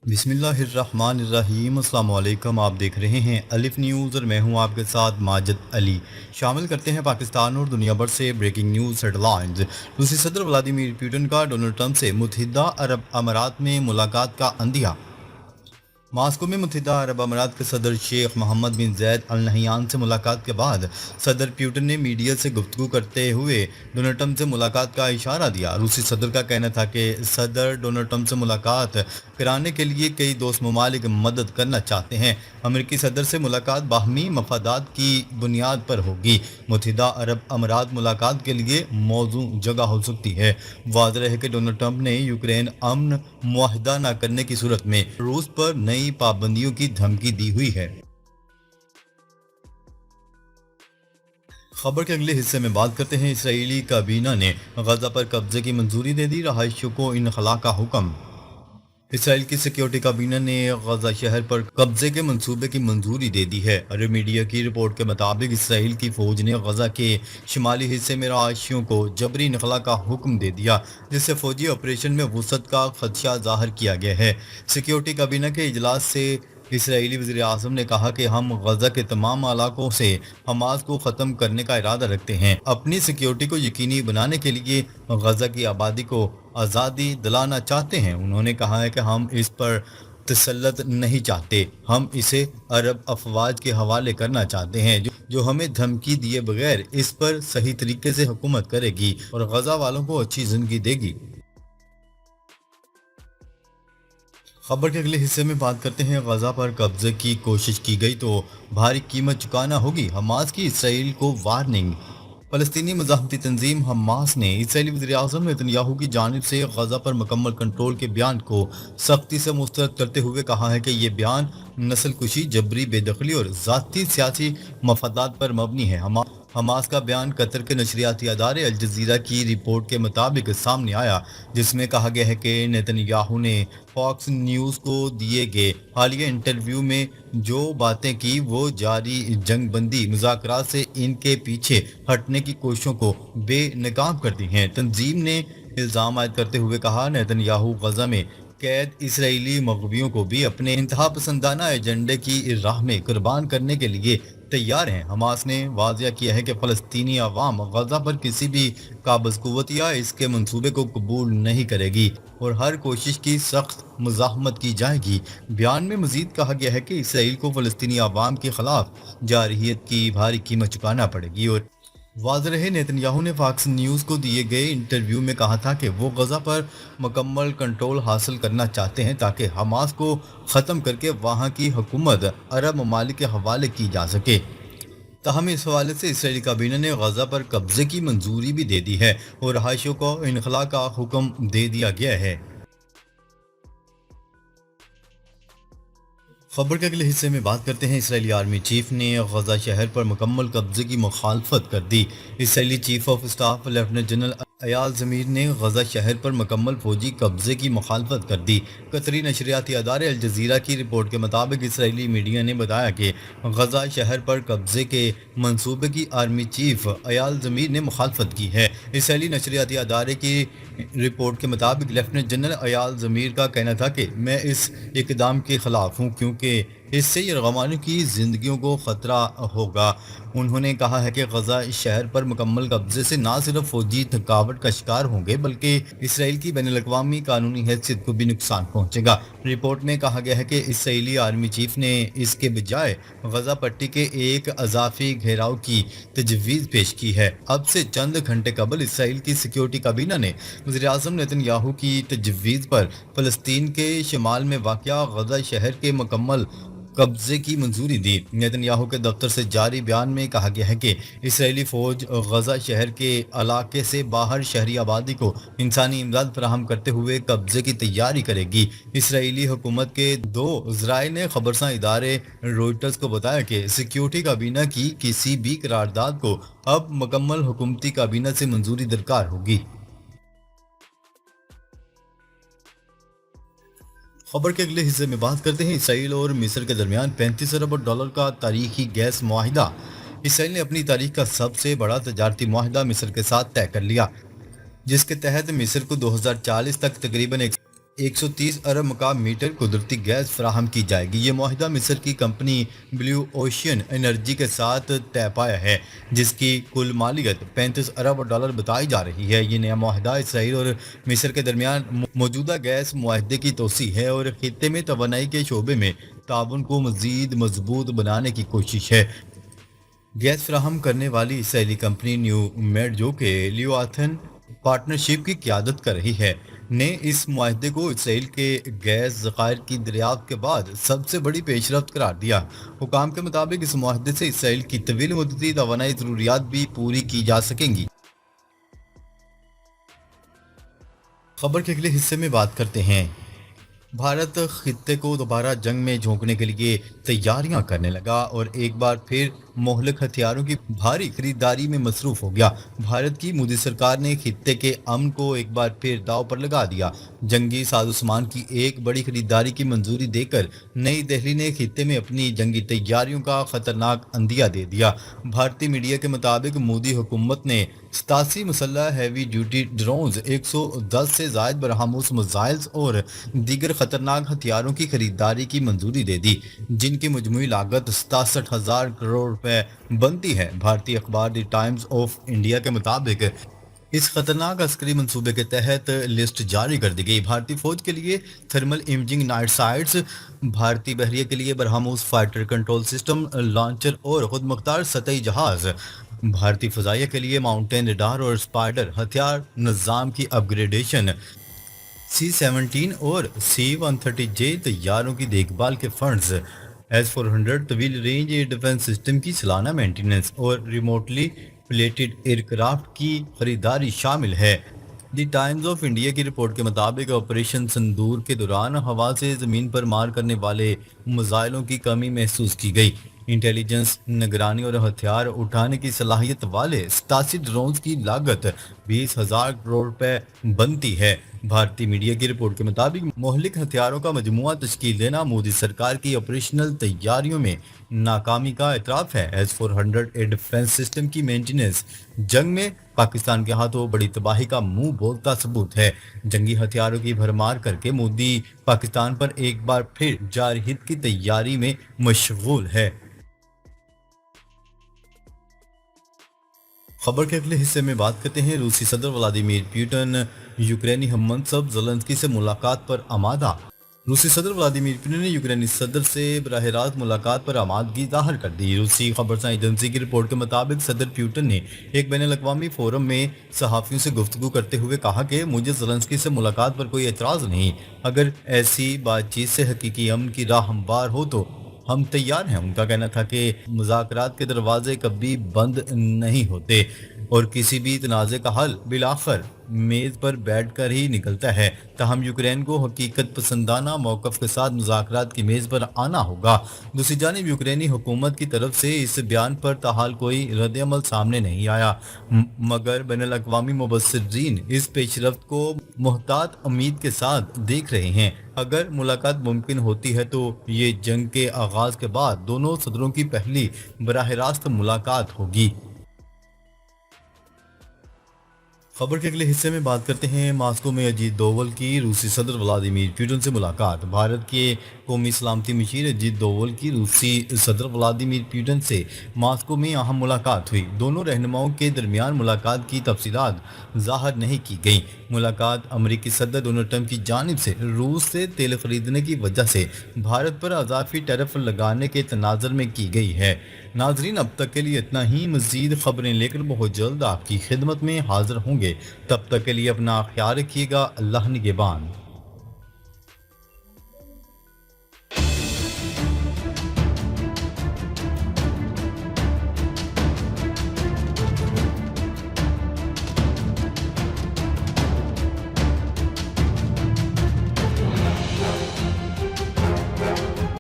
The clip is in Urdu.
بسم اللہ الرحمن الرحیم۔ السلام علیکم، آپ دیکھ رہے ہیں الف نیوز اور میں ہوں آپ کے ساتھ ماجد علی۔ شامل کرتے ہیں پاکستان اور دنیا بھر سے بریکنگ نیوز ہیڈ لائنز۔ روسی صدر ولادیمیر پوٹن کا ڈونلڈ ٹرمپ سے متحدہ عرب امارات میں ملاقات کا عندیہ۔ ماسکو میں متحدہ عرب امارات کے صدر شیخ محمد بن زید ال نہیان سے ملاقات کے بعد صدر پوٹن نے میڈیا سے گفتگو کرتے ہوئے ڈونلڈ ٹرمپ سے ملاقات کا اشارہ دیا۔ روسی صدر کا کہنا تھا کہ صدر ڈونلڈ ٹرمپ سے ملاقات کرانے کے لیے کئی دوست ممالک مدد کرنا چاہتے ہیں۔ امریکی صدر سے ملاقات باہمی مفادات کی بنیاد پر ہوگی۔ متحدہ عرب امارات ملاقات کے لیے موزوں جگہ ہو سکتی ہے۔ واضح ہے کہ ڈونلڈ ٹرمپ نے یوکرین امن معاہدہ نہ کرنے کی صورت میں روس پر نئی پابندیوں کی دھمکی دی ہوئی ہے۔ خبر کے اگلے حصے میں بات کرتے ہیں۔ اسرائیلی کابینہ نے غزہ پر قبضے کی منظوری دے دی، رہائشیوں کو انخلا کا حکم۔ اسرائیل کی سیکیورٹی کابینہ نے غزہ شہر پر قبضے کے منصوبے کی منظوری دے دی ہے۔ عرب میڈیا کی رپورٹ کے مطابق اسرائیل کی فوج نے غزہ کے شمالی حصے میں رہائشیوں کو جبری انخلا کا حکم دے دیا، جس سے فوجی آپریشن میں وسعت کا خدشہ ظاہر کیا گیا ہے۔ سیکیورٹی کابینہ کے اجلاس سے اسرائیلی وزیر اعظم نے کہا کہ ہم غزہ کے تمام علاقوں سے حماس کو ختم کرنے کا ارادہ رکھتے ہیں۔ اپنی سیکیورٹی کو یقینی بنانے کے لیے غزہ کی آبادی کو آزادی دلانا چاہتے ہیں۔ انہوں نے کہا ہے کہ ہم اس پر تسلط نہیں چاہتے، ہم اسے عرب افواج کے حوالے کرنا چاہتے ہیں جو ہمیں دھمکی دیے بغیر اس پر صحیح طریقے سے حکومت کرے گی اور غزہ والوں کو اچھی زندگی دے گی۔ خبر کے اگلے حصے میں بات کرتے ہیں۔ غزہ پر قبضے کی کوشش کی گئی تو بھاری قیمت چکانا ہوگی، حماس کی اسرائیل کو وارننگ۔ فلسطینی مزاحمتی تنظیم حماس نے اسرائیلی وزیر اعظم نیتن یاہو کی جانب سے غزہ پر مکمل کنٹرول کے بیان کو سختی سے مسترد کرتے ہوئے کہا ہے کہ یہ بیان نسل کشی، جبری بے دخلی اور ذاتی سیاسی مفادات پر مبنی ہے۔ حماس کا بیان قطر کے نشریاتی ادارے الجزیرہ کی رپورٹ کے مطابق سامنے آیا، جس میں کہا گیا ہے کہ نیتن یاہو نے فاکس نیوز کو دیے گئے حالیہ انٹرویو میں جو باتیں کی وہ جاری جنگ بندی مذاکرات سے ان کے پیچھے ہٹنے کی کوششوں کو بے نقاب کرتی ہیں۔ تنظیم نے الزام عائد کرتے ہوئے کہا، نیتن یاہو غزہ میں قید اسرائیلی مغویوں کو بھی اپنے انتہا پسندانہ ایجنڈے کی راہ میں قربان کرنے کے لیے تیار ہیں۔ حماس نے واضح کیا ہے کہ فلسطینی عوام غزہ پر کسی بھی قابض قوت یا اس کے منصوبے کو قبول نہیں کرے گی اور ہر کوشش کی سخت مزاحمت کی جائے گی۔ بیان میں مزید کہا گیا ہے کہ اسرائیل کو فلسطینی عوام کے خلاف جارحیت کی بھاری قیمت چکانا پڑے گی اور واضح رہے نیتن یاہو نے فاکس نیوز کو دیے گئے انٹرویو میں کہا تھا کہ وہ غزہ پر مکمل کنٹرول حاصل کرنا چاہتے ہیں تاکہ حماس کو ختم کر کے وہاں کی حکومت عرب ممالک کے حوالے کی جا سکے۔ تاہم اس حوالے سے اسرائیلی کابینہ نے غزہ پر قبضے کی منظوری بھی دے دی ہے اور رہائشیوں کو انخلا کا حکم دے دیا گیا ہے۔ خبر کے اگلے حصے میں بات کرتے ہیں۔ اسرائیلی آرمی چیف نے غزہ شہر پر مکمل قبضے کی مخالفت کر دی۔ اسرائیلی chief of staff lieutenant general Eyal Zamir نے غزہ شہر پر مکمل فوجی قبضے کی مخالفت کر دی۔ قطری نشریاتی ادارے الجزیرہ کی رپورٹ کے مطابق اسرائیلی میڈیا نے بتایا کہ غزہ شہر پر قبضے کے منصوبے کی آرمی چیف ایال زمیر نے مخالفت کی ہے۔ اسرائیلی نشریاتی ادارے کی رپورٹ کے مطابق لیفٹیننٹ جنرل ایال زمیر کا کہنا تھا کہ میں اس اقدام کے خلاف ہوں کیونکہ اس سے یرغمالیوں کی زندگیوں کو خطرہ ہوگا۔ انہوں نے کہا ہے کہ غزہ شہر پر مکمل قبضے سے نہ صرف فوجی تھکاوٹ کا شکار ہوں گے بلکہ اسرائیل کی بین الاقوامی قانونی حیثیت کو بھی نقصان پہنچے گا۔ رپورٹ میں کہا گیا ہے کہ اسرائیلی آرمی چیف نے اس کے بجائے غزہ پٹی کے ایک اضافی گھیراؤ کی تجویز پیش کی ہے۔ اب سے چند گھنٹے قبل اسرائیل کی سیکیورٹی کابینہ نے وزیر اعظم نیتن یاہو کی تجویز پر فلسطین کے شمال میں واقع غزہ شہر کے مکمل قبضے کی منظوری دی۔ نیتن یاہو کے دفتر سے جاری بیان میں کہا گیا ہے کہ اسرائیلی فوج غزہ شہر کے علاقے سے باہر شہری آبادی کو انسانی امداد فراہم کرتے ہوئے قبضے کی تیاری کرے گی۔ اسرائیلی حکومت کے دو ذرائع نے خبرساں ادارے روئٹرز کو بتایا کہ سیکیورٹی کابینہ کی کسی بھی قرارداد کو اب مکمل حکومتی کابینہ سے منظوری درکار ہوگی۔ خبر کے اگلے حصے میں بات کرتے ہیں۔ اسرائیل اور مصر کے درمیان 35 ارب ڈالر کا تاریخی گیس معاہدہ۔ اسرائیل نے اپنی تاریخ کا سب سے بڑا تجارتی معاہدہ مصر کے ساتھ طے کر لیا، جس کے تحت مصر کو 2040 تک تقریباً 130 ارب مکعب میٹر قدرتی گیس فراہم کی جائے گی۔ یہ معاہدہ مصر کی کمپنی بلیو اوشین انرجی کے ساتھ طے پایا ہے، جس کی کل مالیت 35 ارب ڈالر بتائی جا رہی ہے۔ یہ نیا معاہدہ اسرائیل اور مصر کے درمیان موجودہ گیس معاہدے کی توسیع ہے اور خطے میں توانائی کے شعبے میں تعاون کو مزید مضبوط بنانے کی کوشش ہے۔ گیس فراہم کرنے والی اسرائیلی کمپنی نیو میڈ، جو کہ لیواتھن پارٹنرشپ کی قیادت کر رہی ہے، نے اس معاہدے کو اسرائیل کے گیس ذخائر کی دریافت کے بعد سب سے بڑی پیش رفت قرار دیا۔ حکام کے مطابق اس معاہدے سے اسرائیل کی طویل مدتی توانائی ضروریات بھی پوری کی جا سکیں گی۔ خبر کے اگلے حصے میں بات کرتے ہیں۔ بھارت خطے کو دوبارہ جنگ میں جھونکنے کے لیے تیاریاں کرنے لگا اور ایک بار پھر مہلک ہتھیاروں کی بھاری خریداری میں مصروف ہو گیا۔ بھارت کی مودی سرکار نے خطے کے امن کو ایک بار پھر داؤ پر لگا دیا۔ جنگی ساز و سامان کی ایک بڑی خریداری کی منظوری دے کر نئی دہلی نے خطے میں اپنی جنگی تیاریوں کا خطرناک اندیہ دے دیا۔ بھارتی میڈیا کے مطابق مودی حکومت نے 87 مسلح ہیوی ڈیوٹی ڈرونز، 110 سے زائد برہموس میزائلز اور دیگر خطرناک ہتھیاروں کی خریداری کی منظوری دے دی، جن کی مجموعی لاگت 67,000 کروڑ روپے بنتی ہے۔ بھارتی اخبار دی ٹائمز آف انڈیا کے مطابق اس خطرناک عسکری منصوبے کے تحت لسٹ جاری کر دی گئی۔ بھارتی فوج کے لیے تھرمل امیجنگ نائٹ سائٹس، بھارتی بحریہ کے لیے BrahMos fighter control system launcher اور خود مختار سطحی جہاز، بھارتی فضائیہ کے لیے ماؤنٹین ریڈار اور اسپائڈر ہتھیار نظام کی اپ گریڈیشن، C-17 اور C-130J طیاروں کی دیکھ بھال کے فنڈز، S-400 طویل رینج ایئر ڈیفنس سسٹم کی سالانہ مینٹیننس اور ریموٹلی پلیٹڈ ایئر کرافٹ کی خریداری شامل ہے۔ دی ٹائمز آف انڈیا کی رپورٹ کے مطابق آپریشن سندور کے دوران ہوا سے زمین پر مار کرنے والے میزائلوں کی کمی محسوس کی گئی۔ انٹیلیجنس، نگرانی اور ہتھیار اٹھانے کی صلاحیت والے 87 ڈرونز کی لاگت 20,000 کروڑ روپے بنتی ہے۔ بھارتی میڈیا کی رپورٹ کے مطابق مہلک ہتھیاروں کا مجموعہ تشکیل دینا مودی سرکار کی آپریشنل تیاریوں میں ناکامی کا اعتراف ہے۔ S-400 ایئر ڈیفنس سسٹم کی مینٹیننس جنگ میں پاکستان کے ہاتھوں بڑی تباہی کا منہ بولتا ثبوت ہے۔ جنگی ہتھیاروں کی بھرمار کر کے مودی پاکستان پر ایک بار پھر جارحیت کی تیاری میں مشغول ہے۔ خبر کے اگلے حصے میں بات کرتے ہیں۔ روسی صدر ولادیمیر پوٹن یوکرینی ہم منصب زیلنسکی سے ملاقات پر آمادہ۔ روسی صدر ولادیمیر پوٹن نے یوکرینی صدر سے براہ راست ملاقات پر آمادگی ظاہر کر دی۔ روسی خبرساں ایجنسی کی رپورٹ کے مطابق صدر پوٹن نے ایک بین الاقوامی فورم میں صحافیوں سے گفتگو کرتے ہوئے کہا کہ مجھے زیلنسکی سے ملاقات پر کوئی اعتراض نہیں، اگر ایسی بات چیت سے حقیقی امن کی راہ ہموار ہو تو ہم تیار ہیں۔ ان کا کہنا تھا کہ مذاکرات کے دروازے کبھی بند نہیں ہوتے اور کسی بھی تنازع کا حل بالآخر میز پر بیٹھ کر ہی نکلتا ہے، تاہم یوکرین کو حقیقت پسندانہ موقف کے ساتھ مذاکرات کی میز پر آنا ہوگا۔ دوسری جانب یوکرینی حکومت کی طرف سے اس بیان پر تاحال کوئی رد عمل سامنے نہیں آیا، مگر بین الاقوامی مبصرین اس پیش رفت کو محتاط امید کے ساتھ دیکھ رہے ہیں۔ اگر ملاقات ممکن ہوتی ہے تو یہ جنگ کے آغاز کے بعد دونوں صدروں کی پہلی براہ راست ملاقات ہوگی۔ خبر کے اگلے حصے میں بات کرتے ہیں۔ ماسکو میں اجیت دوول کی روسی صدر ولادیمیر پوٹن سے ملاقات۔ بھارت کے قومی سلامتی مشیر اجیت دوول کی روسی صدر ولادیمیر پوٹن سے ماسکو میں اہم ملاقات ہوئی۔ دونوں رہنماؤں کے درمیان ملاقات کی تفصیلات ظاہر نہیں کی گئیں۔ ملاقات امریکی صدر ڈونلڈ ٹرمپ کی جانب سے روس سے تیل خریدنے کی وجہ سے بھارت پر اضافی ٹیرف لگانے کے تناظر میں کی گئی ہے۔ ناظرین، اب تک کے لیے اتنا ہی۔ مزید خبریں لے کر بہت جلد آپ کی خدمت میں حاضر ہوں گے۔ تب تک کے لیے اپنا خیال رکھیے گا۔ اللہ نگہبان۔